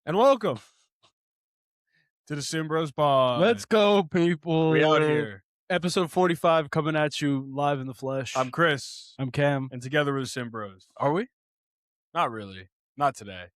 And welcome to the SimmBros Pod. Let's go, people. We out here. Episode 45 coming at you live in the flesh. I'm Chris. I'm Cam. And together we're the SimmBros. Are we? Not really. Not today.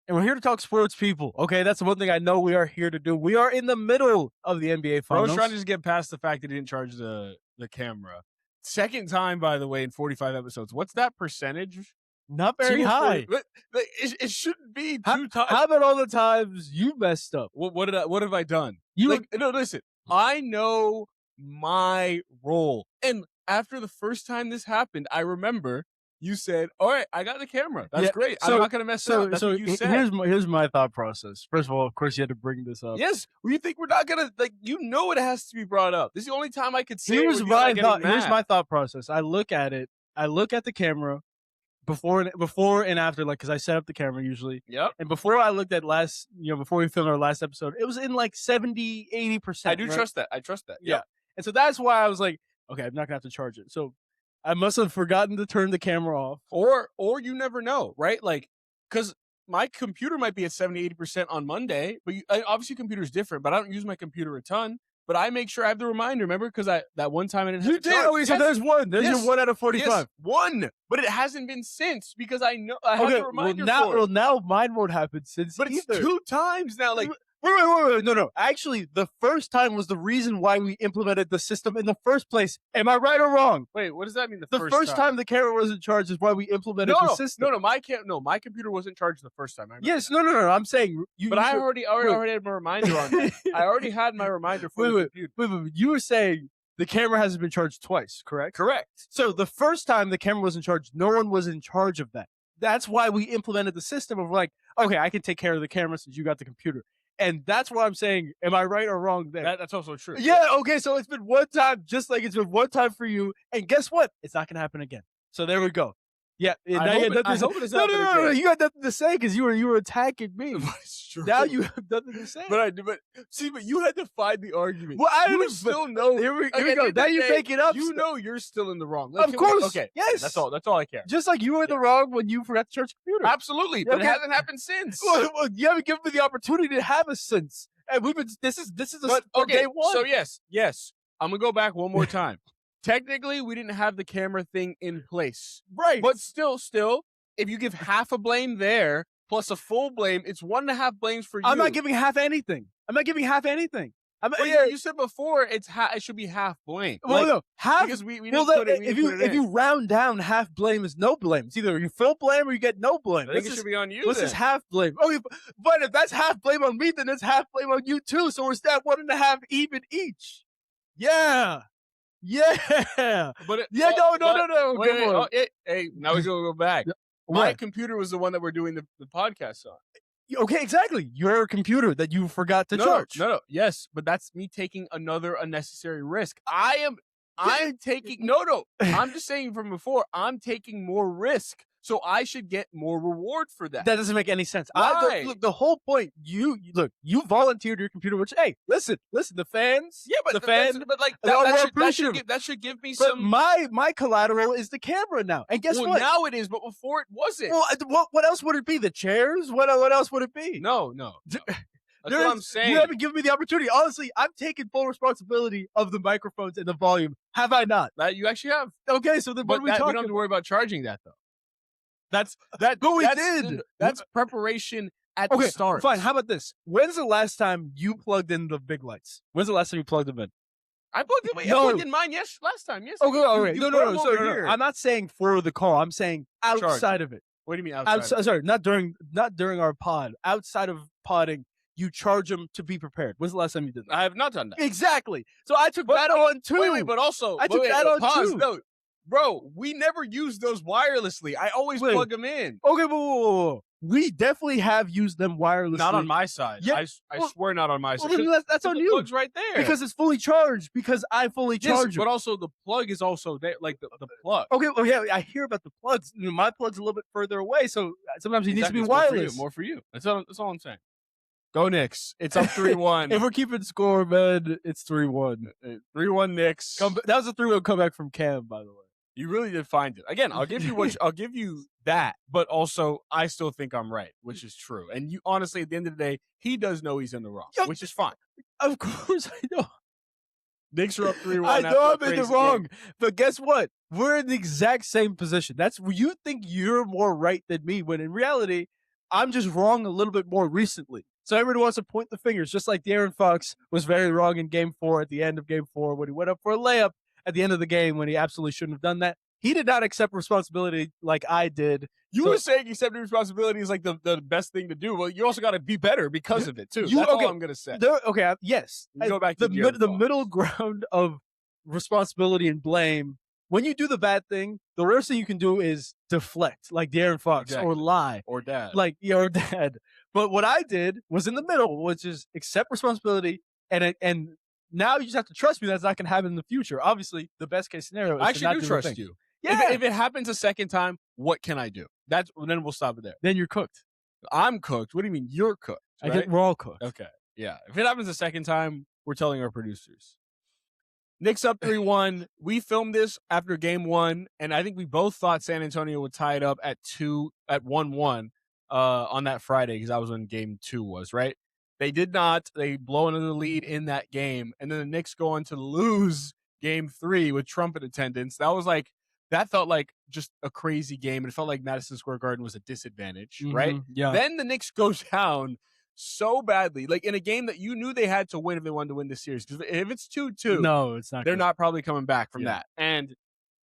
And we're here to talk sports, people. Okay, that's the one thing I know we are here to do. We are in the middle of the NBA Finals. Bro's trying to just get past the fact that he didn't charge the camera. Second time, by the way, in 45 episodes. What's that percentage? Not very high. It shouldn't be 2 times. How about all the times you messed up? What have I done? No, listen. I know my role. And after the first time this happened, I remember you said, all right, I got the camera. That's great. I'm not going to mess up. That's what you said. Here's my thought process. First of all, of course, you had to bring this up. Yes. Well, you think we're not going to, it has to be brought up. This is the only time I could say Here's my thought process. I look at it. I look at the camera before and after, because I set up the camera usually. Yep. And before I looked at before we filmed our last episode, it was in 70, 80%. I do trust that. I trust that. Yeah. And so that's why I was like, okay, I'm not gonna have to charge it. So I must have forgotten to turn the camera off. Or you never know, right? Because my computer might be at 70, 80% on Monday, but obviously computer's different, but I don't use my computer a ton. But I make sure I have the reminder, remember? Because that one time I didn't have to charge. Okay, so there's one. There's your 1 out of 45. Yes, one. But it hasn't been since because I know I have the reminder for it. Well, now mine won't happen since But either. It's 2 times now. Wait. No. Actually, the first time was the reason why we implemented the system in the first place. Am I right or wrong? Wait, what does that mean? The first time the camera wasn't charged is why we implemented the system. No, my computer wasn't charged the first time. Yes, no. I'm saying But I already had my reminder on that. I already had my reminder for the computer. Wait. You were saying the camera hasn't been charged twice, correct? Correct. So the first time the camera wasn't charged, no one was in charge of that. That's why we implemented the system of okay, I can take care of the camera since you got the computer. And that's why I'm saying, am I right or wrong there? That's also true. Yeah, okay, so it's been one time, just like it's been one time for you. And guess what? It's not going to happen again. So there we go. Yeah. I hope it is. No. You got nothing to say because you were attacking me. It's true. Now you have nothing to say. But you had to find the argument. Well, I don't still know. Here we go. Now you make it up. You know you're still in the wrong. Of course. Okay. Yes. That's all I care. Just like you were in the wrong when you forgot to charge the computer. Absolutely. But it hasn't happened since. Well, you haven't given me the opportunity to have a since. And this is day one. So yes. I'm gonna go back one more time. Technically, we didn't have the camera thing in place. Right. But still, if you give half a blame there plus a full blame, it's 1.5 blames for you. I'm not giving half anything. You said before it should be half blame. Well, no, half because we didn't put it. If you round down, half blame is no blame. It's either you full blame or you get no blame. I think it should be on you. This is half blame. Okay, but if that's half blame on me, then it's half blame on you too. So we're at 1.5 even each. Yeah. But No. Hey, now we're gonna go back. My computer was the one that we're doing the podcast on. Okay, exactly. Your computer that you forgot to charge. No. Yes, but that's me taking another unnecessary risk. I'm taking I'm just saying from before, I'm taking more risk. So I should get more reward for that. That doesn't make any sense. Why? Look, the whole point, you volunteered your computer, which, hey, listen, the fans. Yeah, but the fans. That should give me some. My collateral is the camera now. And guess what? Now it is, but before it wasn't. Well, what else would it be? The chairs? What else would it be? No. That's what I'm saying. You haven't given me the opportunity. Honestly, I've taken full responsibility of the microphones and the volume. Have I not? That you actually have. Okay, so then what are we talking about? We don't have to worry about charging that, though. That's preparation at the start. Fine. How about this? When's the last time you plugged in the big lights? When's the last time you plugged them in? I plugged in mine. Yes, last time. Yes. Okay. All right. No. So I'm not saying for the call. I'm saying outside of it. What do you mean outside? Sorry, not during our pod. Outside of podding, you charge them to be prepared. When's the last time you did that? I have not done that. Exactly. So I took that on too. Wait, but also I took that on too. No. Bro, we never use those wirelessly. I always plug them in. Okay, whoa. We definitely have used them wirelessly. Not on my side. Yeah, I swear not on my side. Well, that's on you. The plug's right there. Because it's fully charged. Because I fully charge it. But also the plug is also there, the plug. Okay, well, yeah, I hear about the plugs. My plug's a little bit further away, so sometimes it needs to be wireless. More for you. That's all I'm saying. Go Knicks. It's up 3-1. If we're keeping score, man, it's 3-1. 3-1 Knicks. That was a 3-1 comeback from Cam, by the way. You really did find it. Again, I'll give you that, but also I still think I'm right, which is true. And you honestly, at the end of the day, he does know he's in the wrong, which is fine. Of course I know. Knicks are up 3-1. I know I'm in the wrong, but guess what? We're in the exact same position. That's where you think you're more right than me, when in reality, I'm just wrong a little bit more recently. So everybody wants to point the fingers, just like De'Aaron Fox was very wrong in Game 4 at the end of Game 4 when he went up for a layup at the end of the game when he absolutely shouldn't have done that. He did not accept responsibility like I did. You were saying accepting responsibility is like the best thing to do. Well, you also got to be better because of it, too. That's all I'm going to say. Yes. Go back to the middle ground of responsibility and blame. When you do the bad thing, the worst thing you can do is deflect, like De'Aaron Fox, or lie. Or dad. Or dad. But what I did was in the middle, which is accept responsibility and now you just have to trust me that's not going to happen in the future. Obviously, the best case scenario is I to not actually do trust you. Yeah. If it happens a second time, what can I do? Then we'll stop it there. Then you're cooked. I'm cooked. What do you mean you're cooked? Right? We're all cooked. Okay. Yeah. If it happens a second time, we're telling our producers. Knicks up 3-1. We filmed this after game 1, and I think we both thought San Antonio would tie it up at 1-1 on that Friday, because that was when game 2 was, right? They did not. They blow another lead in that game, and then the Knicks go on to lose game 3 with trumpet attendance. That felt like just a crazy game, and it felt like Madison Square Garden was a disadvantage, right? Yeah. Then the Knicks go down so badly, like in a game that you knew they had to win if they wanted to win this series. Because if it's 2-2, no, it's not. They're not probably coming back from that. And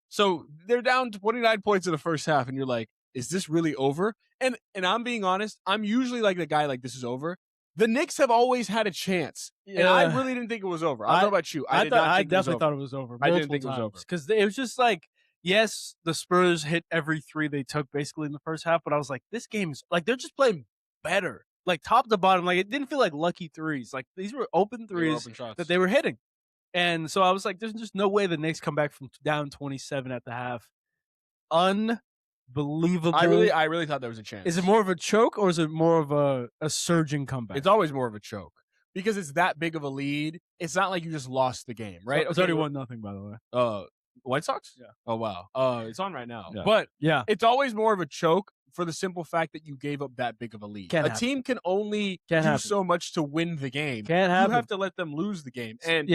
so they're down 29 points in the first half, and you're like, is this really over? And I'm being honest, I'm usually like the guy like, this is over. The Knicks have always had a chance, and I really didn't think it was over. I don't know about you. I definitely thought it was over. I didn't think it was over. Because it was just like, yes, the Spurs hit every 3 they took basically in the first half, but I was like, this game's like, they're just playing better. Like top to bottom, like it didn't feel like lucky threes. Like these were open threes that they were hitting. And so I was like, there's just no way the Knicks come back from down 27 at the half. Unbelievable. I really thought there was a chance. Is it more of a choke or is it more of a surging comeback? It's always more of a choke because it's that big of a lead. It's not like you just lost the game, right? It's already 1-0, by the way. White Sox? Yeah. Oh, wow. It's on right now. Yeah. But yeah, it's always more of a choke for the simple fact that you gave up that big of a lead. Team can only do so much to win the game. You have to let them lose the game. And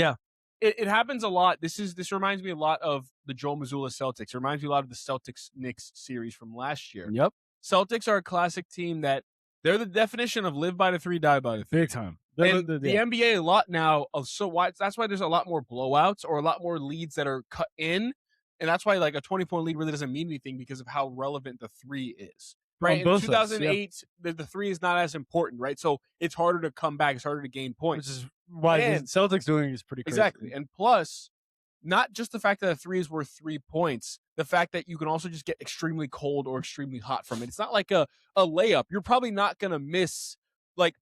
it happens a lot. This reminds me a lot of the Joel Mazzulla Celtics. It reminds me a lot of the Celtics-Knicks series from last year. Yep. Celtics are a classic team that they're the definition of live by the 3, die by the 3. Big time. And the NBA a lot now of that's why there's a lot more blowouts or a lot more leads that are cut in. And that's why like a 20-point lead really doesn't mean anything because of how relevant the 3 is. Right. In 2008, the 3 is not as important, right? So it's harder to come back. It's harder to gain points. Which is why the Celtics doing is pretty crazy. Exactly. And plus, not just the fact that a 3 is worth 3 points, the fact that you can also just get extremely cold or extremely hot from it. It's not like a layup. You're probably not going to miss like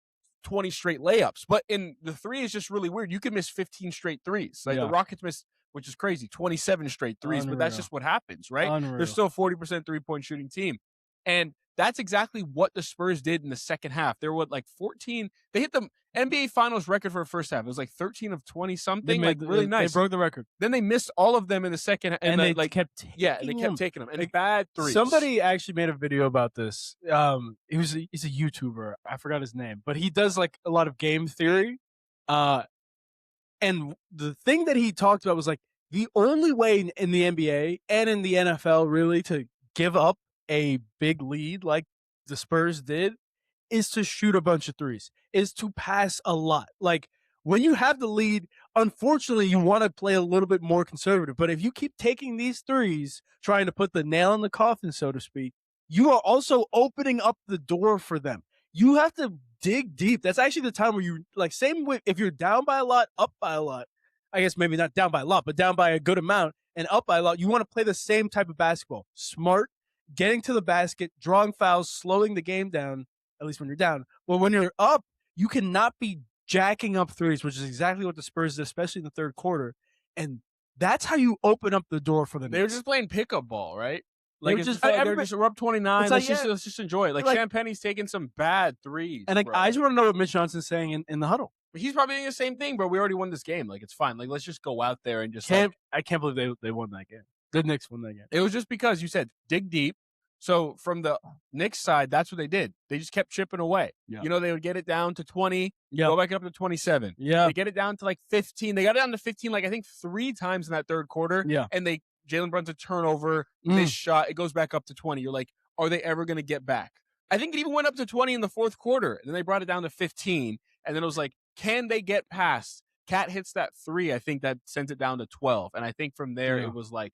20 straight layups. But in the 3 is just really weird. You can miss 15 straight threes. Like the Rockets missed, which is crazy, 27 straight threes. Unreal. But that's just what happens, right? Unreal. They're still a 40% three-point shooting team. And that's exactly what the Spurs did in the second half. They were like 14. They hit the NBA Finals record for the first half. It was like 13 of 20 something, really nice. They broke the record. Then they missed all of them in the second, and they kept taking them. And bad threes. Somebody actually made a video about this. He's a YouTuber. I forgot his name, but he does like a lot of game theory. And the thing that he talked about was like the only way in the NBA and in the NFL really to give up a big lead like the Spurs did is to shoot a bunch of threes, is to pass a lot. Like when you have the lead, unfortunately, you want to play a little bit more conservative. But if you keep taking these threes, trying to put the nail in the coffin, so to speak, you are also opening up the door for them. You have to dig deep. That's actually the time where you like same with if you're down by a lot, up by a lot. I guess maybe not down by a lot, but down by a good amount and up by a lot. You want to play the same type of basketball. Smart, getting to the basket, drawing fouls, slowing the game down, at least when you're down. But when you're up, you cannot be jacking up threes, which is exactly what the Spurs did, especially in the third quarter. And that's how you open up the door for the Knicks. They were just playing pickup ball, right? Like it's just they're just rub 29. Let's just enjoy it. Like Champagne's taking some bad threes. And I just want to know what Mitch Johnson's saying in the huddle. He's probably doing the same thing, bro. We already won this game. Like it's fine. Like let's just go out there and just. I can't believe they won that game. The Knicks won that game. It was just because you said dig deep. So from the Knicks side, that's what they did. They just kept chipping away. Yeah. You know, they would get it down to 20, Yeah. go back up to 27. Yeah. They get it down to like 15. They got it down to 15, like I think 3 times in that third quarter. Yeah. And Jalen Brunson's a turnover, this shot, it goes back up to 20. You're like, are they ever going to get back? I think it even went up to 20 in the fourth quarter. And then they brought it down to 15. And then it was like, can they get past? Cat hits that 3. I think that sent it down to 12. And I think from there, it was like,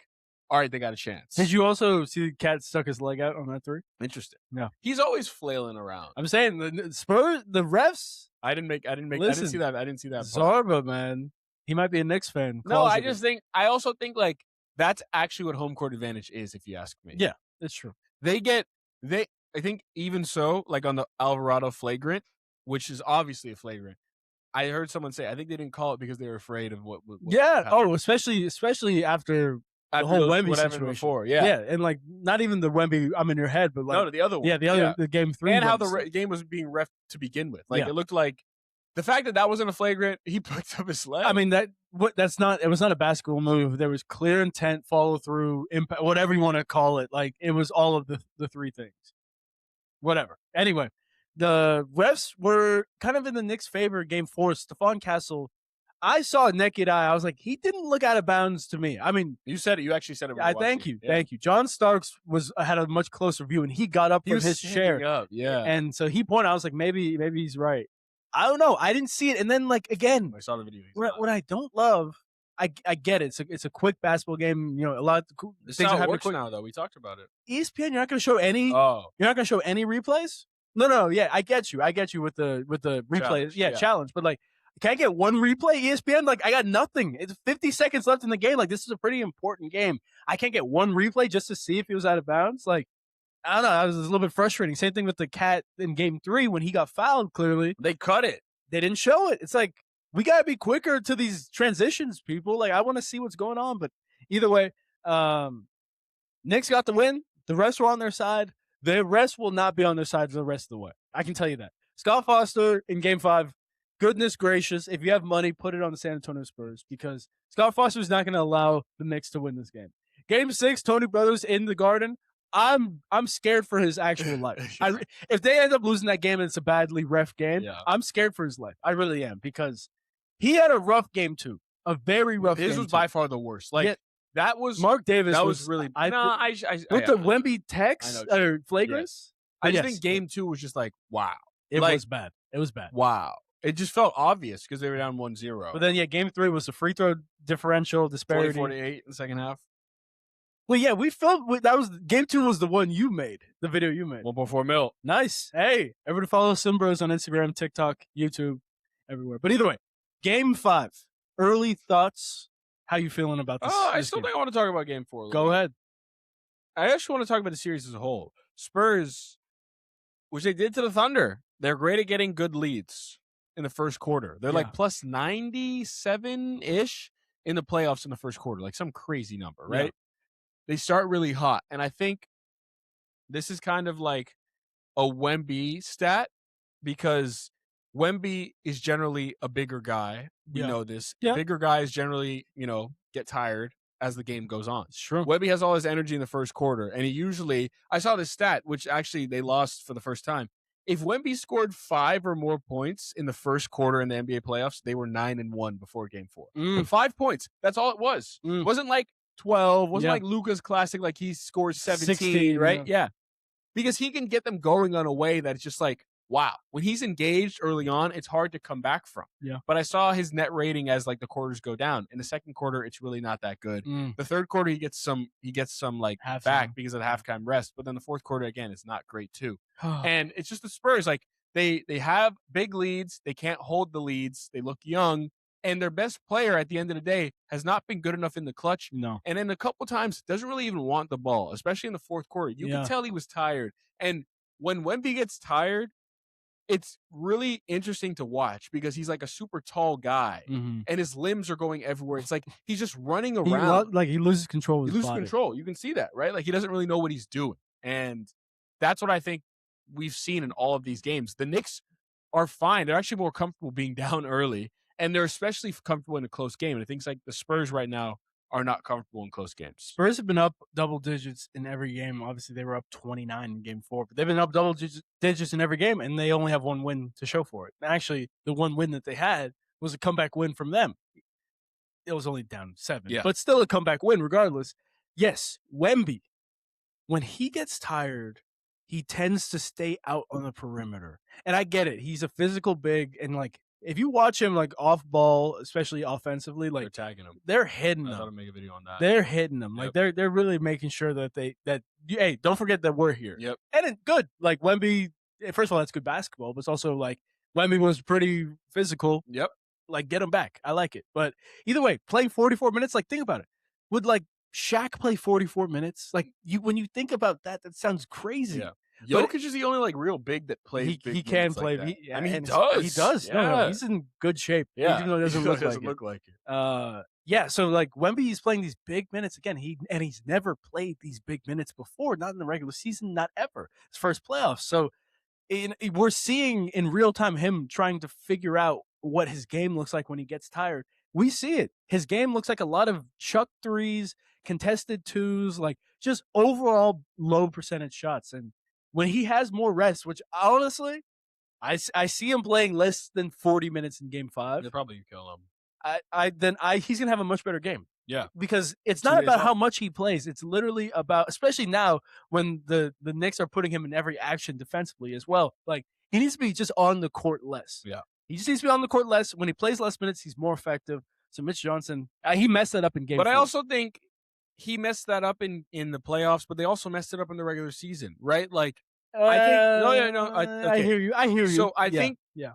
all right, they got a chance. Did you also see Cat stuck his leg out on that 3? Interesting. Yeah. He's always flailing around. I'm saying the Spurs, the refs. I didn't see that. I didn't see that. Zarba, man. He might be a Knicks fan. No, I also think like that's actually what home court advantage is, if you ask me. Yeah, it's true. I think even so, like on the Alvarado flagrant, which is obviously a flagrant, I heard someone say, I think they didn't call it because they were afraid of what yeah. happened. Oh, especially after the whole Wemby situation. Before, yeah. Yeah, and like not even the Wemby I'm in your head, but like the other one. Yeah, the game 3. And how the game was being ref to begin with. Like it looked like the fact that wasn't a flagrant, he picked up his leg. I mean, it was not a basketball move. There was clear intent, follow through, impact, whatever you want to call it. Like it was all of the 3 things. Whatever. Anyway, the refs were kind of in the Knicks' favor game 4. Stephon Castle, I saw a naked eye. I was like, he didn't look out of bounds to me. I mean, you said it. You actually said it. Thank you. John Starks had a much closer view, and he got up from his chair. Up, yeah. And so he pointed. I was like, maybe he's right. I don't know. I didn't see it. And then like again, I saw the video. What I don't love, I get it. It's a quick basketball game. You know, a lot of cool things are happening quick now. Though we talked about it. ESPN, you're not going to show any. Oh, you're not going to show any replays. No. Yeah, I get you with the replays. Challenge. But like, can I get one replay? ESPN, like I got nothing. It's 50 seconds left in the game. Like this is a pretty important game. I can't get one replay just to see if he was out of bounds. Like I don't know. That was a little bit frustrating. Same thing with the Cat in game 3 when he got fouled. Clearly, they cut it. They didn't show it. It's like we gotta be quicker to these transitions, people. Like I want to see what's going on. But either way, Knicks got the win. The rest were on their side. The rest will not be on their side the rest of the way. I can tell you that. Scott Foster in game 5. Goodness gracious, if you have money, put it on the San Antonio Spurs because Scott Foster is not going to allow the Knicks to win this game. Game 6, Tony Brothers in the Garden. I'm scared for his actual life. If they end up losing that game and it's a badly ref game, I'm scared for his life. I really am because he had a rough game too. A very rough game. His was by far the worst. Like that was Mark Davis. That was really with the Wemby text or flagrants. I just think game 2 was just like wow. It was bad. It was bad. Wow. It just felt obvious because they were down 1-0. But then, game 3 was the free throw differential disparity. 44-8 in the second half. Well, yeah, we felt that was game 2 was the one you made, the video you made. 1.4 mil. Nice. Hey, everybody follow SimmBros on Instagram, TikTok, YouTube, everywhere. But either way, game 5. Early thoughts. How you feeling about this? I still think I want to talk about game 4. Go ahead. I actually want to talk about the series as a whole. Spurs, which they did to the Thunder, they're great at getting good leads in the first quarter. They're like plus 97-ish in the playoffs in the first quarter, like some crazy number, right? Yeah. They start really hot. And I think this is kind of like a Wemby stat because Wemby is generally a bigger guy. We know this. Yeah. Bigger guys generally, get tired as the game goes on. Sure. Wemby has all his energy in the first quarter. And he usually, I saw this stat, which actually they lost for the first time. If Wemby scored 5 or more points in the first quarter in the NBA playoffs, they were 9-1 before game 4. 5 points. That's all it was. It wasn't like 12. Wasn't like Luka's classic, like he scores 17, right? Yeah. Because he can get them going on a way that it's just like, wow. When he's engaged early on, it's hard to come back from. Yeah. But I saw his net rating as like the quarters go down. In the second quarter, it's really not that good. The third quarter, he gets some like back because of the halftime rest. But then the fourth quarter, again, is not great too. And it's just the Spurs, like they have big leads. They can't hold the leads. They look young. And their best player at the end of the day has not been good enough in the clutch. No. And then a couple times doesn't really even want the ball, especially in the fourth quarter. You can tell he was tired. And when Wemby gets tired, it's really interesting to watch because he's like a super tall guy and his limbs are going everywhere. It's like he's just running around. He loses control of his body. He loses control. You can see that, right? Like he doesn't really know what he's doing. And that's what I think we've seen in all of these games. The Knicks are fine. They're actually more comfortable being down early. And they're especially comfortable in a close game. And I think it's like the Spurs right now are not comfortable in close games. Spurs have been up double digits in every game. Obviously, they were up 29 in game 4, but they've been up double digits in every game, and they only have one win to show for it. And actually, the one win that they had was a comeback win from them. It was only down 7, but still a comeback win regardless. Yes, Wemby, when he gets tired, he tends to stay out on the perimeter. And I get it. He's a physical big, and like if you watch him like off ball, especially offensively, like they're tagging him. They're hitting him. I thought I'd make a video on that. They're hitting him. Like they're really making sure that hey, don't forget that we're here. Yep. And it's good. Like Wemby, first of all, that's good basketball, but it's also like Wemby was pretty physical. Yep. Like get him back. I like it. But either way, playing 44 minutes, like think about it. Would like Shaq play 44 minutes? Like when you think about that, that sounds crazy. Yeah. Jokic is the only like real big that plays. He can play. Like I mean, he does. He does. Yeah. No, he's in good shape. Yeah. Even though it doesn't look like it. Yeah. So like Wemby is playing these big minutes again. He's never played these big minutes before. Not in the regular season. Not ever. His first playoffs. So we're seeing in real time him trying to figure out what his game looks like when he gets tired. We see it. His game looks like a lot of chuck threes, contested twos, like just overall low percentage shots. And when he has more rest, which honestly, I see him playing less than 40 minutes in game 5. They'll probably kill him. He's gonna have a much better game. Yeah, because it's not about how much he plays. It's literally about, especially now when the Knicks are putting him in every action defensively as well. Like he needs to be just on the court less. Yeah, he just needs to be on the court less. When he plays less minutes, he's more effective. So Mitch Johnson, he messed that up in game 4. I also think he messed that up in the playoffs, but they also messed it up in the regular season, right? Like I think okay. I hear you. So I think yeah.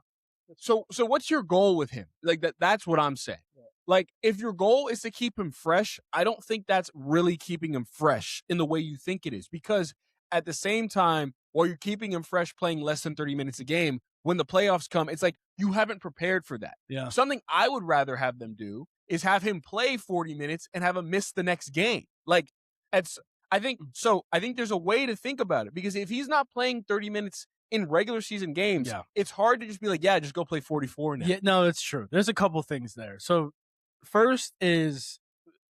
So what's your goal with him? Like that's what I'm saying. Yeah. Like if your goal is to keep him fresh, I don't think that's really keeping him fresh in the way you think it is, because at the same time, while you're keeping him fresh playing less than 30 minutes a game, when the playoffs come, it's like you haven't prepared for that. Yeah. Something I would rather have them do is have him play 40 minutes and have him miss the next game. Like I think there's a way to think about it, because if he's not playing 30 minutes in regular season games, it's hard to just be like, just go play 44 now. Yeah, no, it's true. There's a couple things there. So first is,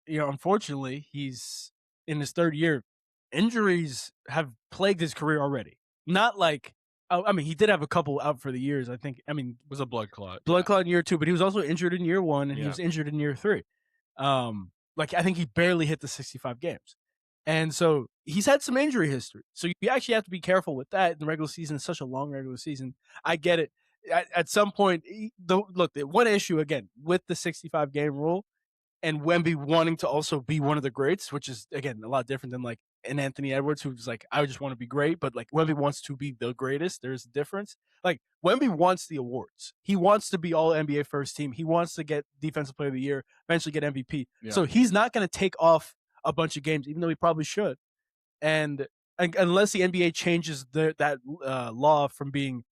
unfortunately, he's in his 3rd year. Injuries have plagued his career already. Not like, he did have a couple out for the years. I think, it was a blood clot. Blood clot in year 2, but he was also injured in year 1, and he was injured in year 3. I think he barely hit the 65 games. And so he's had some injury history. So you actually have to be careful with that. The regular season is such a long regular season. I get it. At some point, the one issue, again, with the 65-game rule and Wemby wanting to also be one of the greats, which is, again, a lot different than like an Anthony Edwards, who's like, I just want to be great. But like Wemby wants to be the greatest. There's a difference. Like Wemby wants the awards. He wants to be all NBA first team. He wants to get Defensive Player of the Year, eventually get MVP. Yeah. So he's not going to take off a bunch of games, even though he probably should. And unless the NBA changes that law from being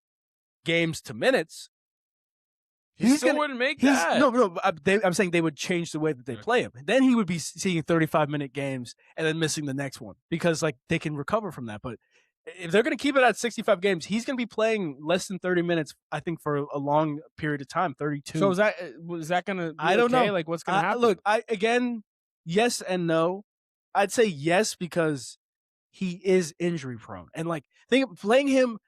games to minutes, he still wouldn't make that. No. I'm saying they would change the way that they play him. Then he would be seeing 35-minute games and then missing the next one, because like they can recover from that. But if they're going to keep it at 65 games, he's going to be playing less than 30 minutes, I think, for a long period of time, 32. So is that going to be I don't know. Like what's going to happen? Look, yes and no. I'd say yes, because he is injury prone. And like playing him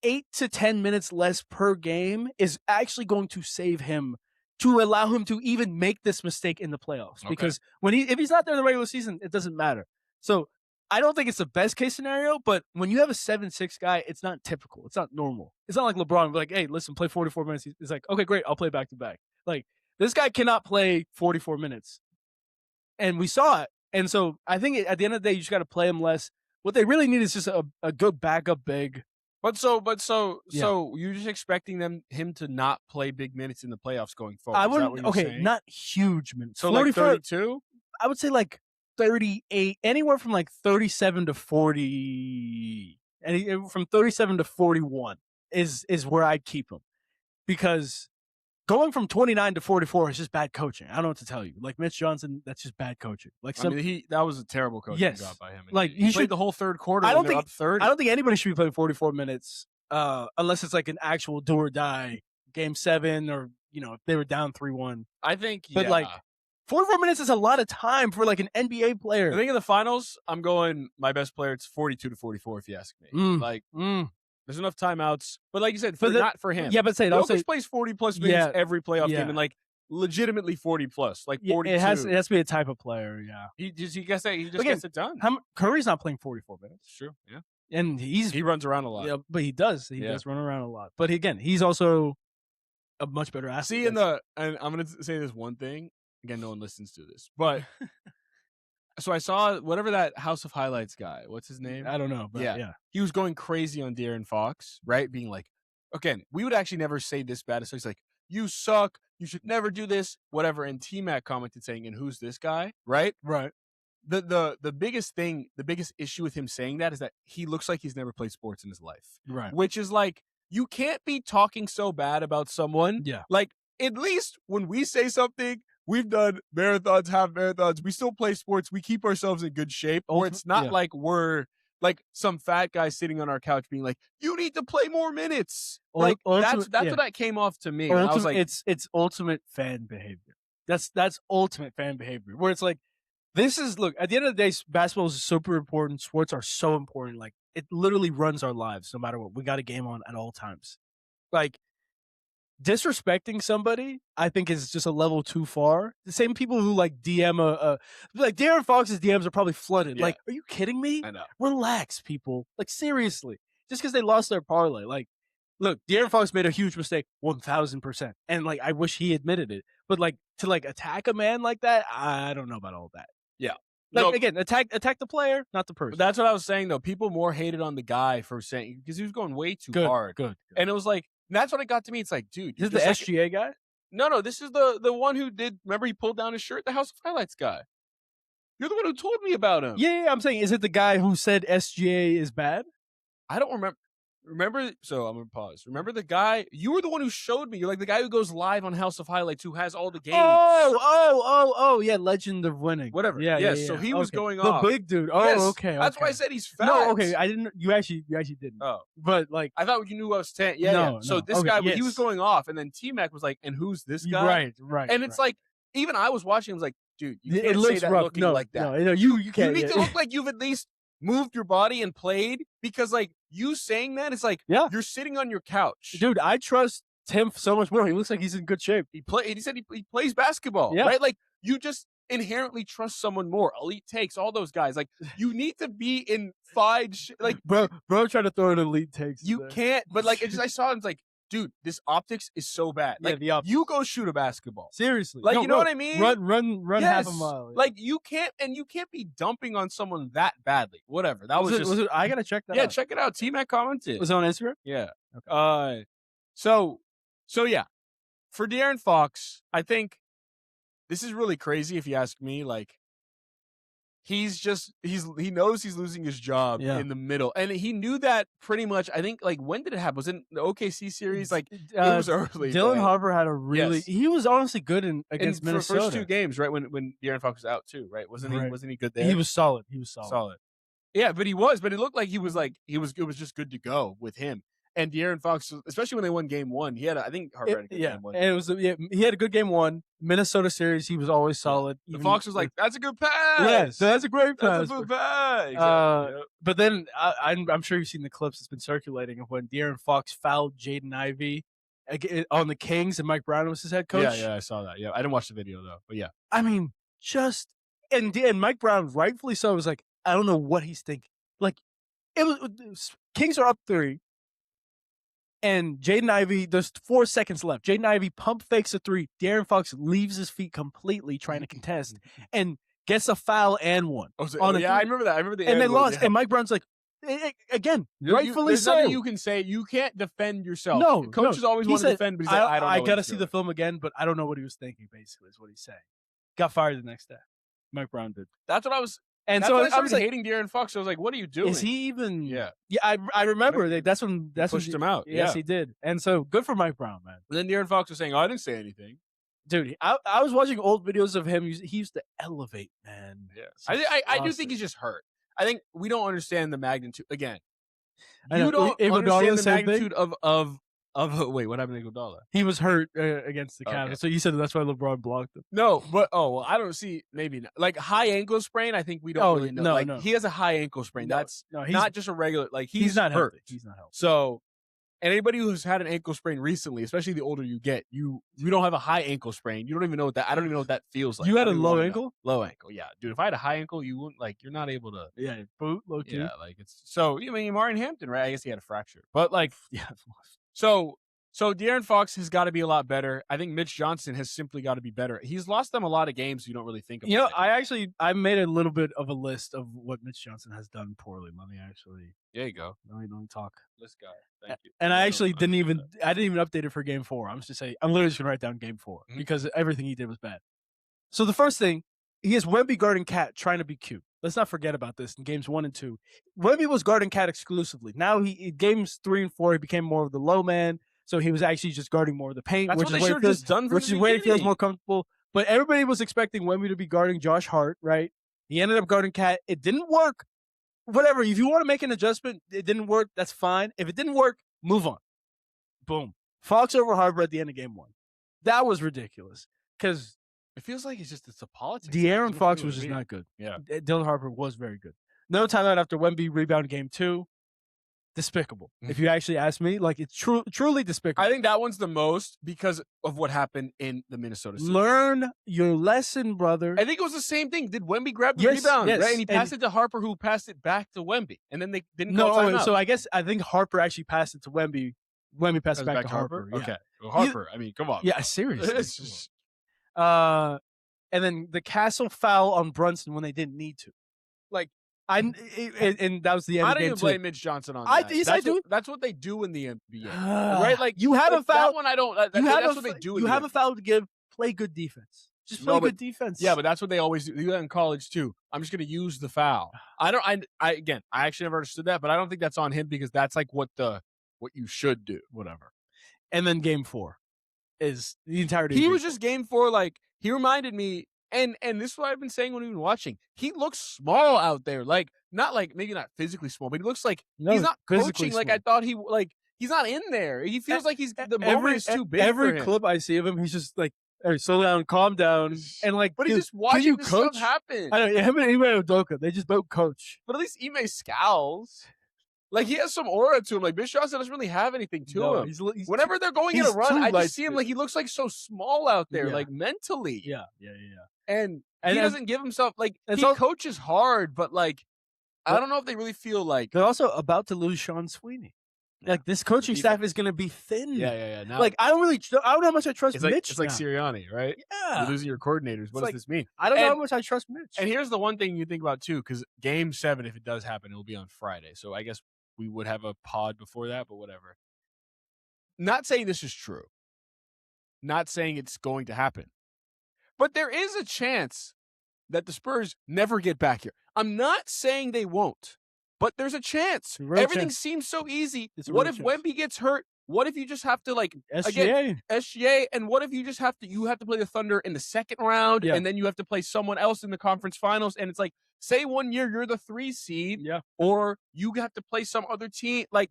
8 to 10 minutes less per game is actually going to save him, to allow him to even make this mistake in the playoffs. Okay. Because if he's not there in the regular season, it doesn't matter. So I don't think it's the best case scenario, but when you have a 7'6" guy, it's not typical. It's not normal. It's not like LeBron, like, hey, listen, play 44 minutes. It's like, okay, great, I'll play back to back. Like, this guy cannot play 44 minutes. And we saw it. And so I think at the end of the day, you just got to play him less. What they really need is just a good backup big. But you're just expecting him to not play big minutes in the playoffs going forward. I wouldn't. Saying? Not huge minutes. So like 32? I would say like 38, anywhere from like 37 to 40, and from 37 to 41 is where I'd keep him, because going from 29 to 44 is just bad coaching. I don't know what to tell you. Like Mitch Johnson, that's just bad coaching. Like that was a terrible coaching job by him. Like he played the whole 3rd quarter. I don't think up 30. I don't think anybody should be playing 44 minutes unless it's like an actual do or die game 7, or if they were down 3-1. I think, but like 44 minutes is a lot of time for like an NBA player. I think in the finals, I'm going my best player. It's 42 to 44, if you ask me. There's enough timeouts, but like you said, not for him. Yeah, but say Jokic plays 40 plus minutes every playoff game, and like legitimately 40 plus, like 42. It has to be a type of player. Yeah, he just gets it done. Curry's not playing 44 minutes. It's true. Yeah, and he runs around a lot. Yeah, but he does. He does run around a lot. But again, he's also a much better athlete. See, and I'm gonna say this one thing. Again, no one listens to this, but. So I saw whatever that House of Highlights guy. What's his name? I don't know. But yeah. He was going crazy on De'Aaron Fox, right? Being like, again, we would actually never say this bad. So he's like, you suck. You should never do this. Whatever. And T-Mac commented saying, and who's this guy? Right? Right. The biggest thing, the biggest issue with him saying that is that he looks like he's never played sports in his life. Right. Which is like, you can't be talking so bad about someone. Yeah. Like, at least when we say something, we've done marathons, half marathons. We still play sports. We keep ourselves in good shape. Or it's not like we're like some fat guy sitting on our couch being like, "You need to play more minutes." Like that's what that came off to me. I was like, it's ultimate fan behavior. That's ultimate fan behavior. Where it's like, this is look. At the end of the day, basketball is super important. Sports are so important. Like it literally runs our lives. No matter what, we got a game on at all times. Like. Disrespecting somebody, I think, is just a level too far. The same people who like DM like De'Aaron Fox's DMs are probably flooded. Yeah. Like, are you kidding me? I know. Relax, people. Like, seriously. Just because they lost their parlay. Like, look, De'Aaron Fox made a huge mistake, 1,000%, and like I wish he admitted it. But like to like attack a man like that, I don't know about all that. Yeah. Like, again, attack the player, not the person. But that's what I was saying though. People more hated on the guy for saying because he was going way too hard. Good. And it was like. That's what it got to me. It's like, dude. This is the SGA guy? No. This is the one who did. Remember, he pulled down his shirt. The House of Highlights guy. You're the one who told me about him. Yeah. I'm saying, is it the guy who said SGA is bad? I don't remember. So I'm gonna pause. Remember the guy? You were the one who showed me. You're like the guy who goes live on House of Highlights, who has all the games. Oh, yeah, Legend of Winning. Whatever. Yeah. So he was going the off. The big dude. Oh, yes. Okay. That's why I said he's fat. No, okay. I didn't. You actually didn't. Oh, but like I thought you knew I was 10. Yeah. No. So this guy, he was going off, and then T-Mac was like, "And who's this guy?" Right. And it's like, even I was watching. I was like, "Dude, you can't it looks say that rough. looking No, like that. No, you can't. You need to look like you've at least." Moved your body and played because like you saying that it's like you're sitting on your couch. Dude, I trust Tim so much more. He looks like he's in good shape. He said he plays basketball, right? Like you just inherently trust someone more. Elite takes, all those guys. Like you need to be in fine like bro trying to throw an elite takes. You can't, but like I saw it, it's like, dude, this optics is so bad. Like you go shoot a basketball. Seriously. Like you know what I mean? Run half a mile. Yeah. Like you can't be dumping on someone that badly. Whatever. That was just I gotta check that out. Yeah, check it out. T-Mac commented. Was it on Instagram? Yeah. Okay. So yeah. For De'Aaron Fox, I think this is really crazy if you ask me. Like he knows he's losing his job in the middle. And he knew that pretty much. I think like when did it happen? Was it in the OKC series? Like it was early. Dylan Harper had a really he was honestly good against Minnesota. For the first two games, right? When De'Aaron Fox was out too, right? Wasn't he good there? He was solid. Yeah, but it looked like it was just good to go with him. And De'Aaron Fox, especially when they won game one, he had I think Harper had a good game one. And it was he had a good game one. Minnesota series, he was always solid. The Fox was like, "That's a good pass." Yes, that's a great pass. That's a good pass. Exactly. But then I'm sure you've seen the clips that's been circulating of when De'Aaron Fox fouled Jaden Ivey on the Kings and Mike Brown was his head coach. Yeah, I saw that. Yeah, I didn't watch the video though, but yeah. I mean, and Mike Brown, rightfully so, was like, I don't know what he's thinking. Like, it was Kings are up 3. And Jaden Ivey, there's 4 seconds left. Jaden Ivey pump fakes a 3. De'Aaron Fox leaves his feet completely trying to contest and gets a foul and one. I remember that. I remember the and then lost. Yeah. And Mike Brown's like, again, rightfully so. Nothing you can say. You can't defend yourself. No, coaches always want to defend, but he's like, I don't know. I got to see the film again, but I don't know what he was thinking, basically, is what he's saying. Got fired the next day. Mike Brown did. That's what I was... And so I was like, hating De'Aaron Fox. I was like, "What are you doing?" Is he even? Yeah. I remember that's when pushed him out. Yes, he did. And so good for Mike Brown, man. But then De'Aaron Fox was saying, "Oh, I didn't say anything." Dude, I was watching old videos of him. He used to elevate, man. Yeah, I do think he's just hurt. I think we don't understand the magnitude. Again, you don't understand the magnitude of Wait, what happened to Iguodala? He was hurt against the Cavs, Okay. so you said that's why LeBron blocked him. No, but I don't see maybe not. Like high ankle sprain. I think we don't really know. No. He has a high ankle sprain. That's he's not just a regular. Like he's not hurt. healthy. He's not healthy. So, and anybody who's had an ankle sprain recently, especially the older you get, you don't have a high ankle sprain. You don't even know what that. I don't even know what that feels like. You had a low ankle? Low ankle, yeah, dude. If I had a high ankle, you wouldn't like. You're not able to. Yeah, boot low key. Yeah, like it's so. I mean, Amari Hampton, right? I guess he had a fracture, but like, yeah. So De'Aaron Fox has got to be a lot better. I think Mitch Johnson has simply got to be better. He's lost them a lot of games you don't really think about. I made a little bit of a list of what Mitch Johnson has done poorly. Let me actually. There you go. Let me talk. This guy. Thank you. And I actually didn't even update it for Game 4. I'm literally just gonna write down Game 4 because everything he did was bad. So the first thing, he has Wemby guarding Cat trying to be cute. Let's not forget about this in games 1 and 2. Wemby was guarding Cat exclusively. Now games 3 and 4, he became more of the low man. So he was actually just guarding more of the paint, which is where he feels more comfortable. But everybody was expecting Wemby to be guarding Josh Hart, right? He ended up guarding Cat. It didn't work. Whatever. If you want to make an adjustment, it didn't work. That's fine. If it didn't work, move on. Boom. Fox over Harper at the end of game 1. That was ridiculous because it feels like it's a politics. De'Aaron Fox was just not good. Yeah. Dylan Harper was very good. No timeout after Wemby rebound game 2. Despicable. If you actually ask me, like it's truly despicable. I think that one's the most because of what happened in the Minnesota series. Learn your lesson, brother. I think it was the same thing. Did Wemby grab the rebound? Yes. Right? And he passed it to Harper, who passed it back to Wemby. And then they didn't call timeout. So I think Harper actually passed it to Wemby. Wemby passed it back to Harper. Yeah. Okay. Well, Harper, I mean, come on. Yeah, seriously. It's just, and then the Castle foul on Brunson when they didn't need to. Like, and that was the end of game 2. I don't even blame Mitch Johnson on that. Yes, I do. That's what they do in the NBA. Right? Like, you have a foul. That one I don't. That's what they do. You have a foul to give. Play good defense. Just play good defense. Yeah, but that's what they always do. They do that in college too. I'm just going to use the foul. I actually never understood that, but I don't think that's on him because that's like what you should do. Whatever. And then game 4 is the entirety. He was just game 4. Like he reminded me, and this is what I've been saying when we've been watching. He looks small out there, like not like maybe not physically small, but he looks like he's not coaching like I thought he like. He's not in there. He feels like the moment is too big. Every clip I see of him, he's just like, "Hey, slow down, calm down," and like, but he's just watching this stuff happen. I don't know. Him and Ime Udoka, they just both coach. But at least Ime scowls. Like he has some aura to him. Like Mitch Johnson doesn't really have anything to him. He's whenever they're going in a run, I just see him like he looks like so small out there, like mentally. Yeah. And he doesn't give himself like he coaches hard, but like I don't know if they really feel like they're also about to lose Sean Sweeney. Like this coaching staff is going to be thin. Yeah. Now, like I don't know how much I trust Mitch. It's like Sirianni, right? Yeah, you're losing your coordinators. What does this mean? I don't know how much I trust Mitch. And here's the one thing you think about too, because Game 7, if it does happen, it'll be on Friday. So I guess we would have a pod before that, but whatever. Not saying this is true. Not saying it's going to happen. But there is a chance that the Spurs never get back here. I'm not saying they won't, but there's a chance. Everything seems so easy. What if Wemby gets hurt? What if you just have to like SGA? And what if you just have to play the Thunder in the second round, and then you have to play someone else in the conference finals? And it's like, say 1 year you're the 3 seed, or you have to play some other team. Like,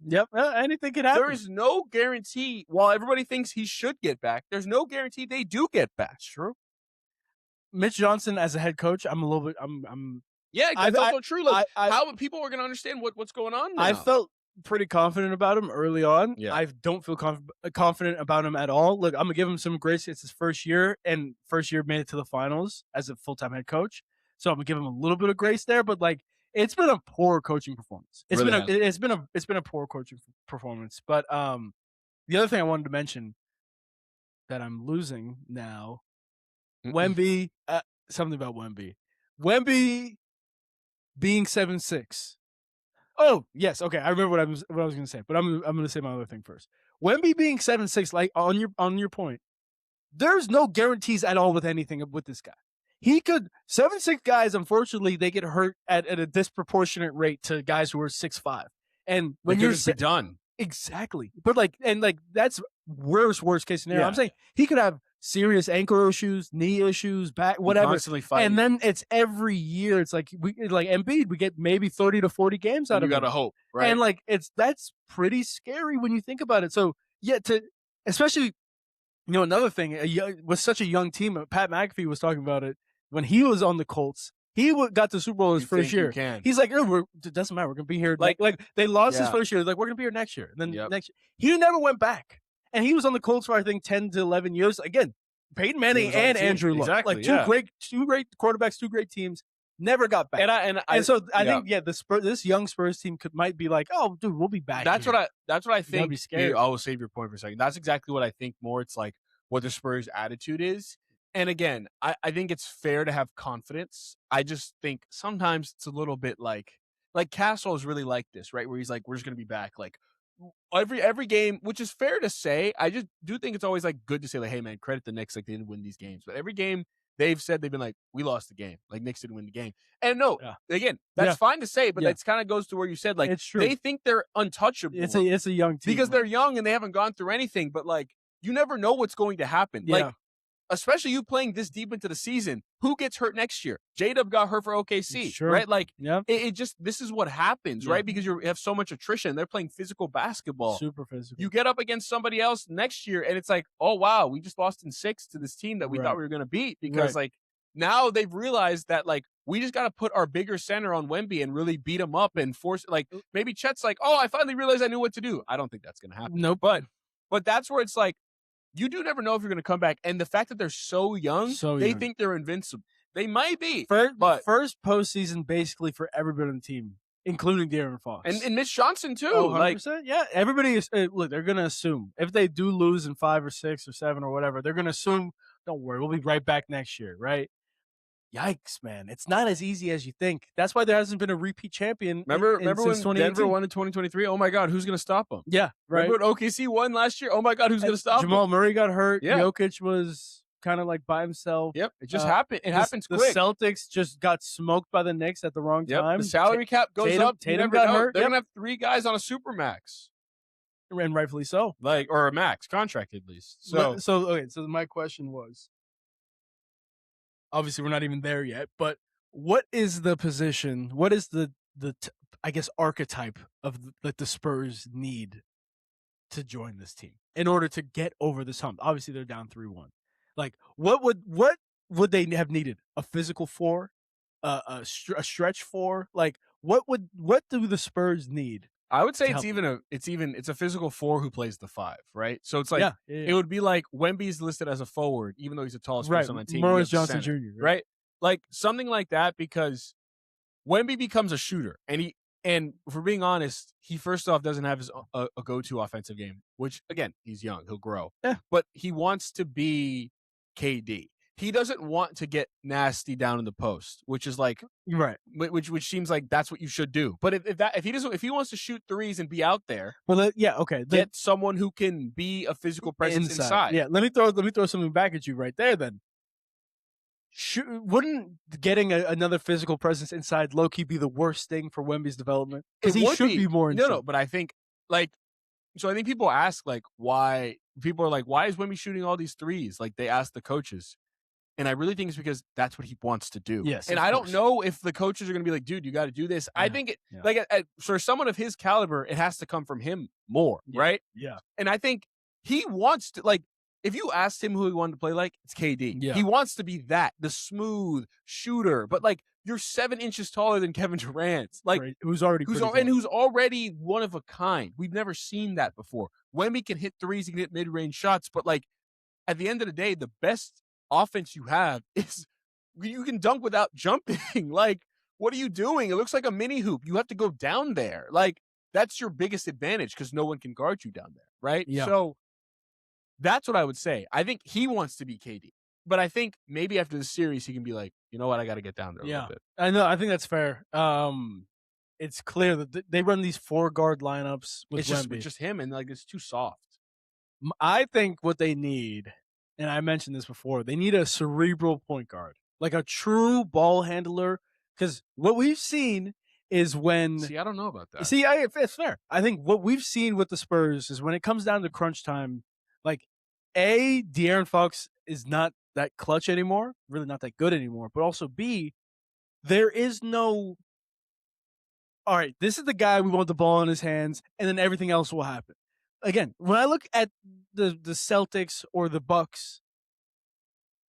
anything could happen. There is no guarantee. While everybody thinks he should get back, there's no guarantee they do get back. True. Mitch Johnson as a head coach, I'm a little bit. Yeah, that's also true. Like, how people are going to understand what's going on now. I felt pretty confident about him early on. Yeah. I don't feel confident about him at all. Look, I'm going to give him some grace. It's his first year, and first year made it to the finals as a full-time head coach. So I'm going to give him a little bit of grace there, but like it's been a poor coaching performance. It's been a poor coaching performance. But the other thing I wanted to mention that I'm losing now, Wemby, something about Wemby. Wemby being 7'6". Oh, yes. Okay. I remember what I was going to say, but I'm going to say my other thing first. Wemby being 7'6", like on your point, there's no guarantees at all with anything with this guy. He could 7'6" guys, unfortunately, they get hurt at a disproportionate rate to guys who are 6'5". And when you're done. Exactly. But that's worst case scenario. Yeah. I'm saying he could have serious ankle issues, knee issues, back, whatever. Constantly fighting. And then it's every year. It's like Embiid, we get maybe 30 to 40 games out of him. You got to hope, right? And that's pretty scary when you think about it. So Yeah, especially, another thing, with such a young team, Pat McAfee was talking about it when he was on the Colts. He got to Super Bowl his first year. He's like, no, it doesn't matter. We're going to be here. Like they lost his first year. Like, we're going to be here next year. And then next year. He never went back. And he was on the Colts for, I think, 10 to 11 years. Again, Peyton Manning and Andrew Luck. Exactly, like two great quarterbacks, two great teams. Never got back. And so I think this young Spurs team might be like, oh, dude, we'll be back. That's here. what I think. Be scared. I will save your point for a second. That's exactly what I think more. It's like what the Spurs attitude is. And again, I think it's fair to have confidence. I just think sometimes it's a little bit like Castle is really like this, right? Where he's like, we're just gonna be back. Like every game, which is fair to say. I just do think it's always like good to say, like, hey man, credit the Knicks, like they didn't win these games. But every game they've said, they've been like, we lost the game. Like Knicks didn't win the game. And no, again, that's fine to say, but that's kind of goes to where you said, like, it's true. They think they're untouchable. It's a young team. Because they're young and they haven't gone through anything, but like you never know what's going to happen. Yeah. Like, especially you playing this deep into the season, who gets hurt next year? J-Dub got hurt for OKC, right? Like, it just, this is what happens, right? Because you have so much attrition. They're playing physical basketball. Super physical. You get up against somebody else next year, and it's like, oh, wow, we just lost in 6 to this team that we thought we were going to beat. Because, like, now they've realized that, like, we just got to put our bigger center on Wemby and really beat him up and force, like, maybe Chet's like, oh, I finally realized I knew what to do. I don't think that's going to happen. Nope. But that's where it's like, you do never know if you're going to come back. And the fact that they're so young, they think they're invincible. They might be. But first postseason basically for everybody on the team, including De'Aaron Fox. And Mitch Johnson, too. Oh, 100%. Yeah, everybody is, look, they're going to assume. If they do lose in 5 or 6 or 7 or whatever, they're going to assume, don't worry, we'll be right back next year, right? Yikes, man. It's not as easy as you think. That's why there hasn't been a repeat champion Remember since when Denver won in 2023? Oh, my God, who's going to stop them? Yeah, right. Remember when OKC won last year? Oh, my God, who's going to stop Jamal them? Murray got hurt. Yeah. Jokic was kind of like by himself. Yep, it just happened. It happens quick. The Celtics just got smoked by the Knicks at the wrong time. The salary cap goes up. Tatum got hurt. They're going to have 3 guys on a super max. And rightfully so. Or a max contract, at least. So my question was, obviously we're not even there yet, but what is the position? What is the I guess archetype of that the Spurs need to join this team in order to get over this hump? Obviously they're down 3-1. Like what would they have needed? A physical 4, a stretch 4? Like what do the Spurs need? I would say it's a physical 4 who plays the 5, right? So it's like it would be like Wemby's listed as a forward, even though he's the tallest person on the team. Morris Johnson Jr. Right? Like something like that, because Wemby becomes a shooter, and if we're being honest, he first off doesn't have his a go-to offensive game, which again, he's young, he'll grow. Yeah. But he wants to be KD. He doesn't want to get nasty down in the post, which is like which seems like that's what you should do. But if he wants to shoot threes and be out there, get someone who can be a physical presence inside. Yeah, let me throw something back at you right there. Then wouldn't getting another physical presence inside low-key be the worst thing for Wemby's development? Because he should be more inside. No, but I think I think people ask why people are like, why is Wemby shooting all these threes? Like they ask the coaches. And I really think it's because that's what he wants to do. Yes, and I don't know if the coaches are going to be like, dude, you got to do this. I think for someone of his caliber, it has to come from him more, right? Yeah. And I think he wants to, if you asked him who he wanted to play like, it's KD. Yeah. He wants to be the smooth shooter. But you're 7 inches taller than Kevin Durant. Who's already one of a kind. We've never seen that before. Wemby can hit threes, he can hit mid-range shots, but at the end of the day, the best offense you have is you can dunk without jumping. What are you doing? It looks like a mini hoop. You have to go down there. That's your biggest advantage because no one can guard you down there, right? Yeah. So that's what I would say. I think he wants to be KD, but I think maybe after the series he can be like, you know what, I got to get down there a little bit. I know. I think that's fair. It's clear that they run these 4-guard lineups with Wemby. It's just him, and it's too soft. I think what they need, and I mentioned this before, they need a cerebral point guard, like a true ball handler. Because what we've seen is when... See, I don't know about that. See, it's fair. I think what we've seen with the Spurs is when it comes down to crunch time, De'Aaron Fox is not that clutch anymore, really not that good anymore. But also, B, there is no... All right, this is the guy we want the ball in his hands, and then everything else will happen. again, when I look at the Celtics or the Bucks,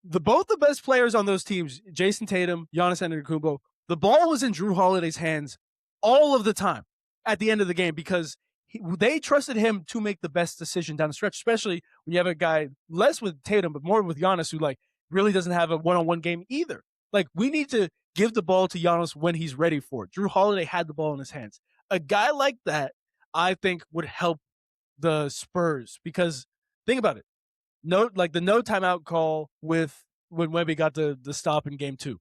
both the best players on those teams, Jason Tatum, Giannis Antetokounmpo, the ball was in Drew Holiday's hands all of the time at the end of the game because they trusted him to make the best decision down the stretch, especially when you have a guy less with Tatum, but more with Giannis, who like really doesn't have a one-on-one game either. Like, we need to give the ball to Giannis when he's ready for it. Drew Holiday had the ball in his hands. A guy like that, I think, would help the Spurs because think about it. No timeout call with when Wemby got the stop in game 2.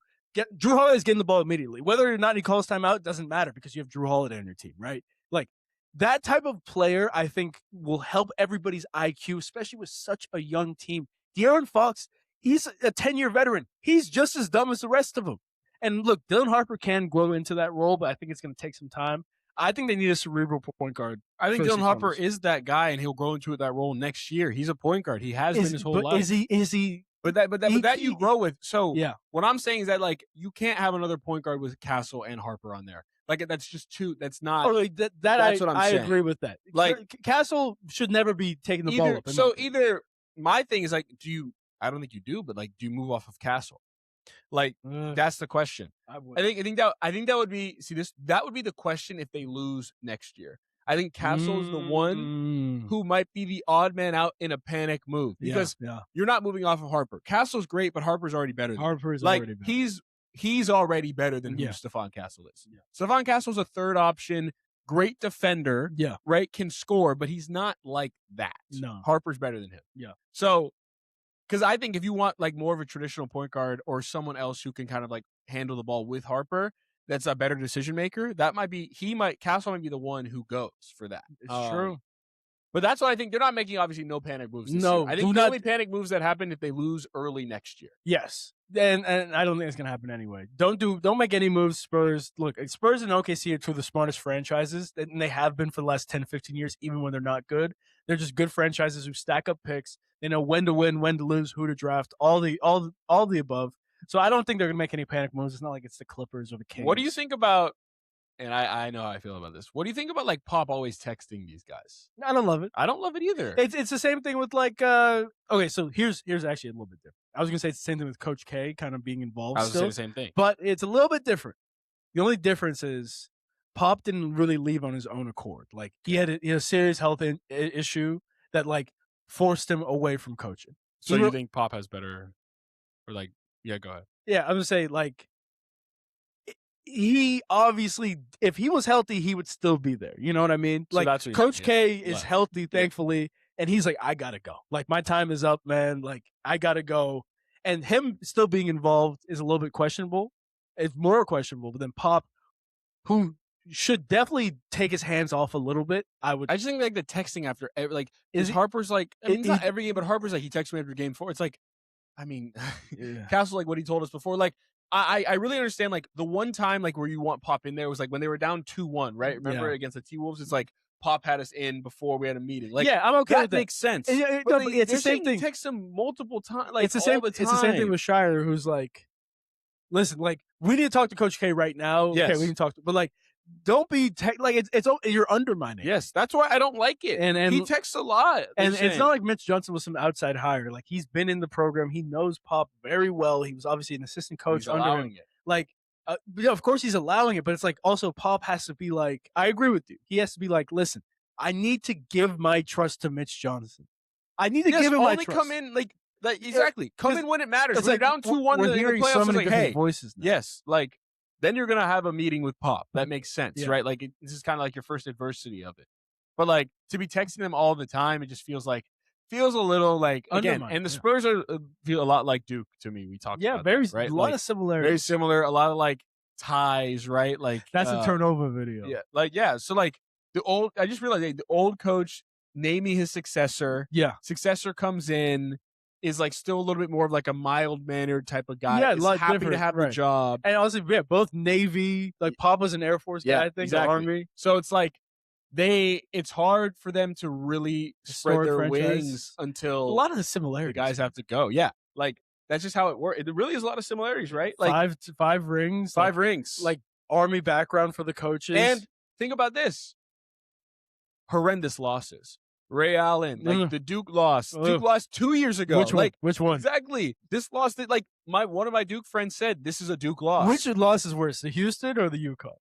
Drew Holiday's getting the ball immediately. Whether or not he calls timeout doesn't matter because you have Drew Holiday on your team, right? Like, that type of player, I think, will help everybody's IQ, especially with such a young team. De'Aaron Fox, he's a 10-year veteran. He's just as dumb as the rest of them. And look, Dylan Harper can grow into that role, but I think it's going to take some time. I think they need a cerebral point guard. I think Dylan Harper is that guy, and he'll grow into that role next year. He's a point guard. He has been his whole life. Is he? But that you grow with. So yeah. What I'm saying is that like you can't have another point guard with Castle and Harper on there. Like that's just too. That's not. Oh, that's what I'm saying. I agree with that. Like Castle should never be taking the ball up. So either my thing is like, I don't think you do, but like, do you move off of Castle? Like that's the question. I think that would be that would be the question if they lose next year. I think Castle's the one who might be the odd man out in a panic move because you're not moving off of Harper. Castle's great, but Harper's already better. Harper's already better. He's already better than who Stephon Castle is. Yeah. Stephon Castle's a third option, great defender, right? Can score, but he's not like that. No, Harper's better than him. Yeah. So, because I think if you want like more of a traditional point guard or someone else who can kind of like handle the ball with Harper, that's a better decision maker. Castle might be the one who goes for that. It's true. But that's what I think. They're not making obviously no panic moves this year. I think the only panic moves that happen if they lose early next year. Yes. And I don't think it's gonna happen anyway. Don't make any moves, Spurs. Look, Spurs and OKC are two of the smartest franchises, and they have been for the last 10, 15 years, even when they're not good. They're just good franchises who stack up picks. They know when to win, when to lose, who to draft, all the above. So I don't think they're gonna make any panic moves. It's not like it's the Clippers or the Kings. What do you think about? And I know how I feel about this. What do you think about like Pop always texting these guys? I don't love it. I don't love it either. It's the same thing with like okay, so here's actually a little bit different. I was gonna say it's the same thing with Coach K kind of being involved. I was gonna say the same thing. But it's a little bit different. The only difference is Pop didn't really leave on his own accord. Like he had a serious health issue that like forced him away from coaching. So you think Pop has better or like go ahead. Yeah, I'm gonna say like he obviously, if he was healthy, he would still be there. You know what I mean? So like that's what Coach K is healthy, thankfully, and he's like, I gotta go. Like my time is up, man. Like I gotta go. And him still being involved is a little bit questionable. It's more questionable than Pop, who should definitely take his hands off a little bit. I just think like the texting after like Harper's like it's not every game, but Harper's like he texts me after game 4. It's like, I mean, Castle like what he told us before, like. I really understand, like, the one time, like, where you want Pop in there was, like, when they were down 2-1, right? Remember, against the T-Wolves? It's like, Pop had us in before we had a meeting. Like, I'm okay with that. That makes sense. It's the same thing. Text him multiple times, like, it's the same thing with Shire, who's like, listen, like, we need to talk to Coach K right now. Yes. Okay, we can talk but, like, don't be you're undermining. Yes, that's why I don't like it. And he texts a lot. And it's not like Mitch Johnson was some outside hire. Like he's been in the program. He knows Pop very well. He was obviously an assistant coach under him. Like, of course he's allowing it, but it's like also Pop has to be like, I agree with you. He has to be like, listen, I need to give my trust to Mitch Johnson. I need to give him my trust. Come in like exactly. Come in when it matters. It's when like you're down 2-1 we're hearing so many different voices now. Yes, like. Then you're going to have a meeting with Pop. That makes sense, right? Like, this is kind of like your first adversity of it. But, like, to be texting them all the time, it just feels a little like, again, and the Spurs feel a lot like Duke to me. We talked about that, right? A lot of similarities. Very similar. A lot of, like, ties, right? Like that's a turnover video. Yeah. So, like, I just realized the old coach naming his successor. Yeah. Successor comes in. Is like still a little bit more of like a mild-mannered type of guy. Yeah, is happy to have the job. And also, both Navy, like Papa's an Air Force guy, I think, exactly. Army. So it's like it's hard for them to really spread their wings until a lot of the similarities. The guys have to go. Yeah, like that's just how it works. It really is a lot of similarities, right? Like five rings, like Army background for the coaches. And think about this: horrendous losses. Ray Allen, like the Duke loss. Duke Ugh. lost 2 years ago. Which one? Like, Which one? exactly. This loss that like one of my Duke friends said this is a Duke loss. Which loss is worse, the Houston or the UConn?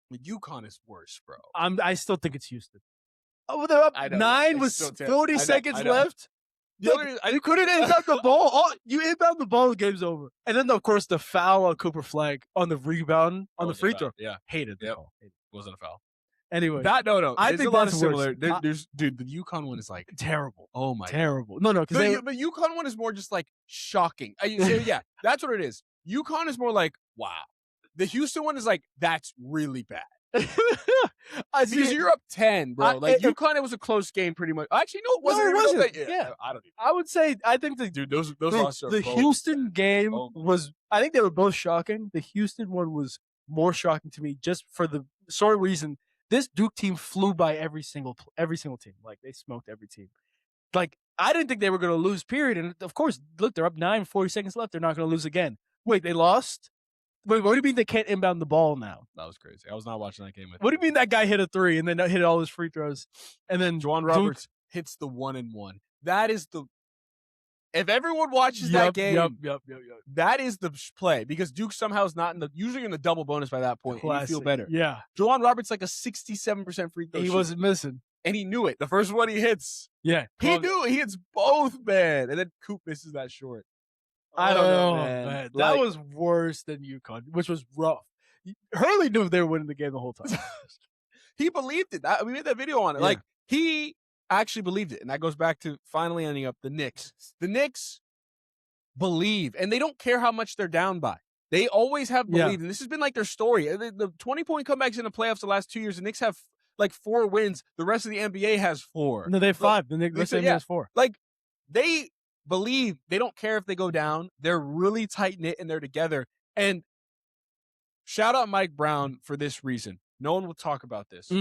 The UConn is worse, bro. I still think it's Houston. Oh, they're up 9 with 40 seconds left. You couldn't inbound the ball. You inbound the ball, the game's over. And then, of course, the foul on Cooper Flag on the rebound on the free throw. Yeah, hated that. It wasn't a foul. Anyway, no. I think a lot of that's similar. worse. Dude, the UConn one is like terrible. Oh my, terrible. No, because but UConn one is more just like shocking. So yeah, that's what it is. UConn is more like wow. The Houston one is like that's really bad. Because you're up 10, bro. UConn, it was a close game pretty much. Actually, no, it wasn't. No, it wasn't. Yeah, I don't even. I would say I think those losses are the both Houston game Oh my was. I think they were both shocking. The Houston one was more shocking to me just for the sort of reason this Duke team flew by every single team. Like they smoked every team. Like I didn't think they were going to lose. Period. And of course, look, they're up 9, 40 seconds left. They're not going to lose again. Wait, they lost. Wait, what do you mean they can't inbound the ball now? That was crazy. I was not watching that game. What do you mean that guy hit a 3 and then hit all his free throws? And then Juwan Roberts hits the 1-and-1. That is the – if everyone watches that game, that is the play because Duke somehow is not usually in the double bonus by that point. And you feel better. Yeah. Juwan Roberts like a 67% free throw He wasn't missing. And he knew it. The first one he hits. Yeah. He knew it. He hits both, man. And then Coop misses that short. I don't know, man. That was worse than UConn, which was rough. Hurley knew they were winning the game the whole time. He believed it. We made that video on it. Yeah. Like, he actually believed it. And that goes back to finally ending up the Knicks. The Knicks believe, and they don't care how much they're down by. They always have believed. And this has been like their story. The 20-point comebacks in the playoffs the last 2 years, the Knicks have like 4 wins. The rest of the NBA has 4. No, they have 5. The Knicks has 4. Like, they believe they don't care if they go down. They're really tight knit and they're together. And shout out Mike Brown for this reason. No one will talk about this.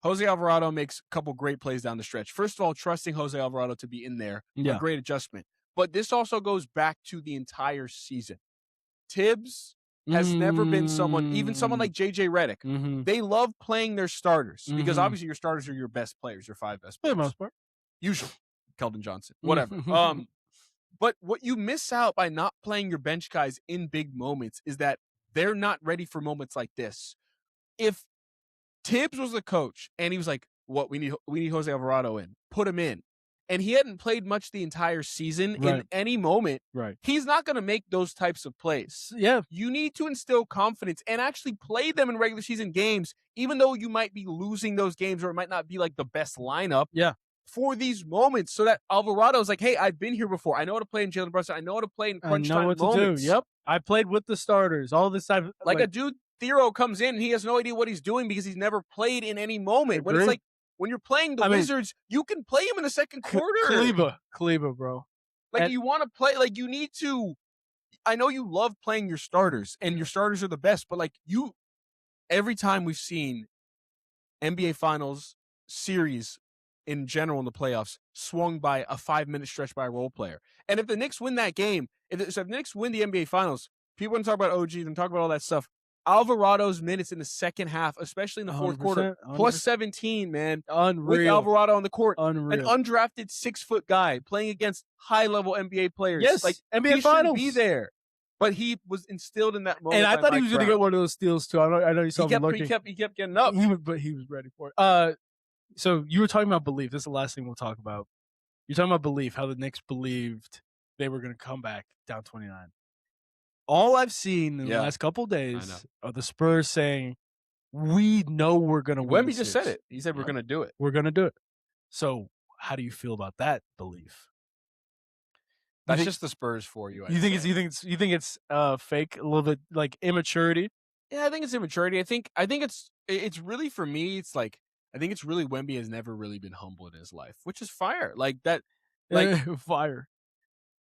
Jose Alvarado makes a couple great plays down the stretch. First of all, trusting Jose Alvarado to be in there, a great adjustment. But this also goes back to the entire season. Tibbs has never been someone, even someone like JJ Redick. They love playing their starters because obviously your starters are your best players, your 5 best players. For the most part. Usually. Keldon Johnson, whatever. But what you miss out by not playing your bench guys in big moments is that they're not ready for moments like this. If Tibbs was the coach and he was like, "What we need Jose Alvarado in, put him in," and he hadn't played much the entire season in any moment, he's not going to make those types of plays. Yeah, you need to instill confidence and actually play them in regular season games, even though you might be losing those games or it might not be like the best lineup. Yeah. For these moments, so that Alvarado's like, hey, I've been here before. I know how to play in Jalen Brunson. I know how to play in crunch time moments. Yep, I played with the starters all this time. Like a dude, Thero comes in and he has no idea what he's doing because he's never played in any moment. When it's like when you're playing the Wizards, you can play him in the second quarter. Kleba, bro. Like you want to play, like you need to. I know you love playing your starters, and your starters are the best. But like every time we've seen NBA Finals series. In general in the playoffs, swung by a 5-minute stretch by a role player. And if the Knicks win that game, if the Knicks win the NBA Finals, people can talk about OGs and talk about all that stuff. Alvarado's minutes in the second half, especially in the fourth quarter, 100%. plus 17, man. Unreal. With Alvarado on the court. Unreal. An undrafted 6-foot guy playing against high-level NBA players. Yes, like NBA he Finals. Be there. But he was instilled in that moment. And I thought he was going to get one of those steals, too. I know you saw him looking. He kept getting up. But he was ready for it. So you were talking about belief. This is the last thing we'll talk about. You're talking about belief, how the Knicks believed they were going to come back down 29. All I've seen in the last couple of days are the Spurs saying, we know we're going to win. Wemby just said it. He said we're going to do it. We're going to do it. So how do you feel about that belief? That's just the Spurs for you. You think it's fake, a little bit like immaturity? Yeah, I think it's immaturity. I think it's really, for me, it's like, I think it's really Wemby has never really been humble in his life, which is fire. Like that, like fire,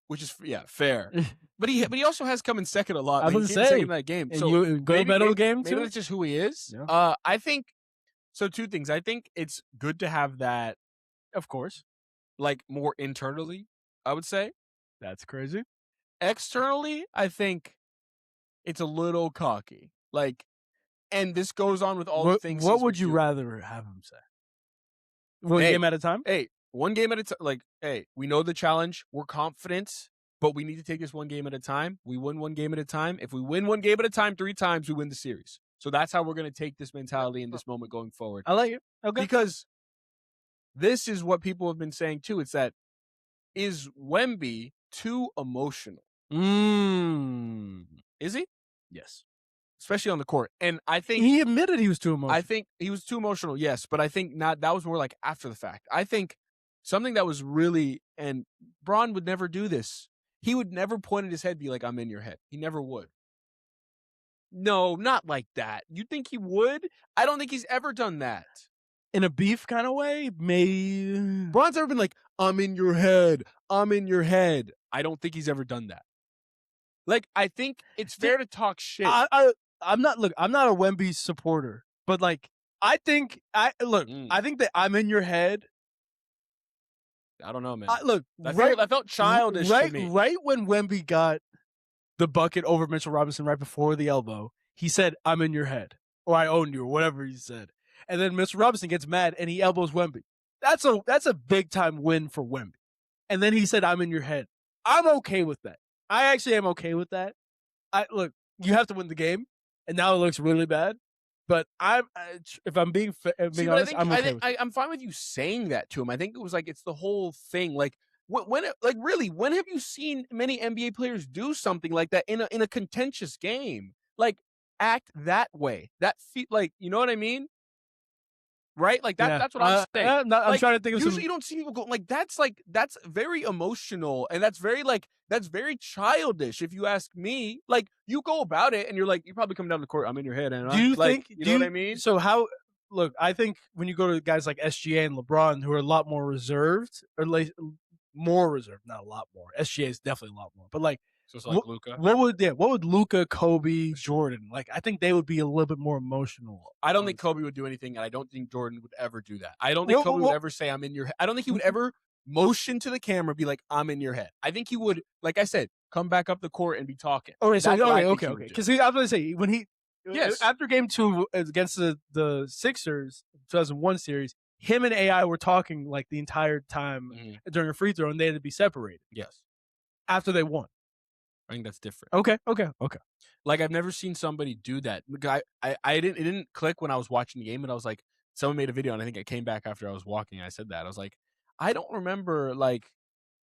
which is fair. But he also has come in second a lot. I was second in that game. So medal game too. Maybe that's just who he is. Yeah. I think so. 2 things. I think it's good to have that, of course, like more internally. I would say that's crazy. Externally, I think it's a little cocky. Like. And this goes on with all the things. What would you rather have him say? 1 game at a time? Hey, one game at a time. Like, hey, we know the challenge. We're confident, but we need to take this one game at a time. We win one game at a time. If we win one game at a time 3 times, we win the series. So that's how we're going to take this mentality in this moment going forward. I like it. Okay. Because this is what people have been saying too. It's that, is Wemby too emotional? Is he? Yes. Especially on the court. And I think he admitted he was too emotional. I think he was too emotional, yes, but I think not. That was more like after the fact. I think something that was really, and Braun would never do this. He would never point at his head and be like, I'm in your head. He never would. No, not like that. You think he would? I don't think he's ever done that. In a beef kind of way, maybe. Braun's never been like, I'm in your head. I'm in your head. I don't think he's ever done that. Like, I think it's fair to talk shit. I'm not a Wemby supporter, but like, I think I think that I'm in your head. I don't know, man. I felt childish to me. Right when Wemby got the bucket over Mitchell Robinson right before the elbow, he said, I'm in your head, or I own you, or whatever he said. And then Mitchell Robinson gets mad and he elbows Wemby. That's a big time win for Wemby. And then he said, I'm in your head. I'm okay with that. I actually am okay with that. Look, you have to win the game, and now it looks really bad. But if I'm being honest, I'm okay with it. I'm fine with you saying that to him. I think it was like, it's the whole thing. Like, when have you seen many NBA players do something like that in a contentious game? Like, act that way. Like, you know what I mean? Right? Like that. Yeah. That's what I'm saying. I'm trying to think of usually you don't see people go like that's very emotional, and that's very childish. If you ask me, like, you go about it and you're like, you probably come down the court, I'm in your head, and do you think you know what I mean? So look, I think when you go to guys like SGA and LeBron, who are a lot more reserved, or like more reserved, not a lot more. SGA is definitely a lot more, but like. So it's like Luka. What would Luka, Kobe, Jordan like? I think they would be a little bit more emotional. I don't think Kobe would do anything, and I don't think Jordan would ever do that. I don't think Kobe would ever say, I'm in your head. I don't think he would ever motion to the camera, be like, I'm in your head. I think he would, like I said, come back up the court and be talking. Okay, okay. Because I was going to say, when after game 2 against the Sixers 2001 series, him and AI were talking like the entire time during a free throw, and they had to be separated. Yes. After they won. I think that's different. Okay. Like, I've never seen somebody do that. It didn't click when I was watching the game, and I was like, someone made a video, and I think it came back after I was walking. I said that. I was like, I don't remember, like,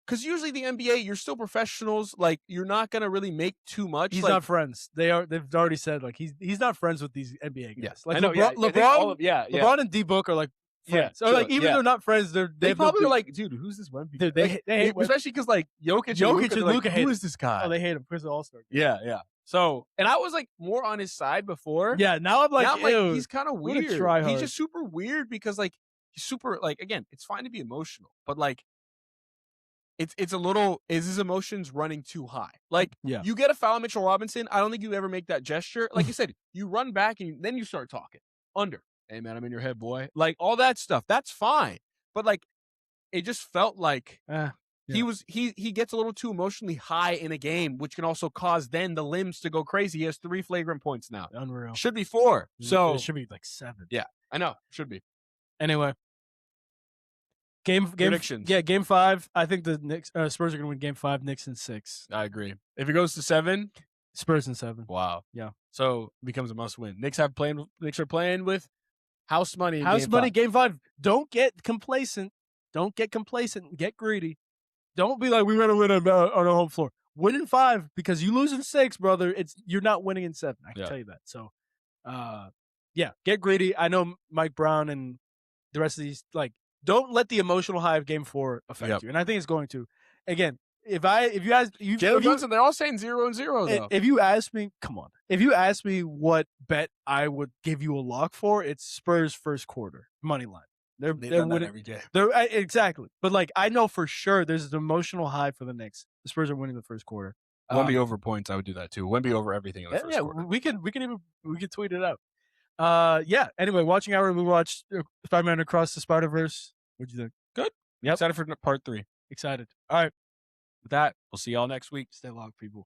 because usually the NBA, you're still professionals. Like, you're not gonna really make too much. He's not friends. They've already said like he's not friends with these NBA guys. Yes, like I know, LeBron and D-Book are like. Yeah, so like even they're not friends, they probably are like, dude, who's this Wemby? Dude, they hate, especially because like Jokic and Luka hate. Who is this guy? Oh, they hate him because of All-Star. Yeah. So, and I was like more on his side before. Yeah, now I'm like, he's kind of weird. He's just super weird because like he's super like, again, it's fine to be emotional, but like it's a little, is his emotions running too high? Like, you get a foul on Mitchell Robinson, I don't think you ever make that gesture. Like you said, you run back and then you start talking under. Hey man, I'm in your head, boy. Like all that stuff, that's fine. But like, it just felt like he gets a little too emotionally high in a game, which can also cause then the limbs to go crazy. He has 3 flagrant points now. Unreal. Should be 4. So it should be like 7. Yeah, I know. Should be. Anyway. Game predictions. Yeah, game 5. I think the Knicks Spurs are gonna win game 5, Knicks in 6. I agree. If it goes to 7, Spurs in 7. Wow. Yeah. So it becomes a must win. Knicks are playing with house money. Game 5. Don't get complacent. Get greedy. Don't be like, we're going to win on our home floor. Win in 5 because you lose in 6, brother. You're not winning in 7. I can tell you that. So, get greedy. I know Mike Brown and the rest of these, like, don't let the emotional high of game 4 affect you. And I think it's going to. Again, if you guys, Jalen Johnson, they're all saying 0-0 though. If you ask me, come on. If you ask me what bet I would give you a lock for, it's Spurs first quarter money line. They're winning every game. Exactly, but like I know for sure there's an emotional high for the Knicks. The Spurs are winning the first quarter. Wemby over points, I would do that too. Wemby over everything in the first quarter. We can tweet it out. Anyway, watching hour, we watched Spider-Man Across the Spider-Verse. What'd you think? Good. Yep. Excited for part 3. Excited. All right. With that, we'll see y'all next week. Stay long, people.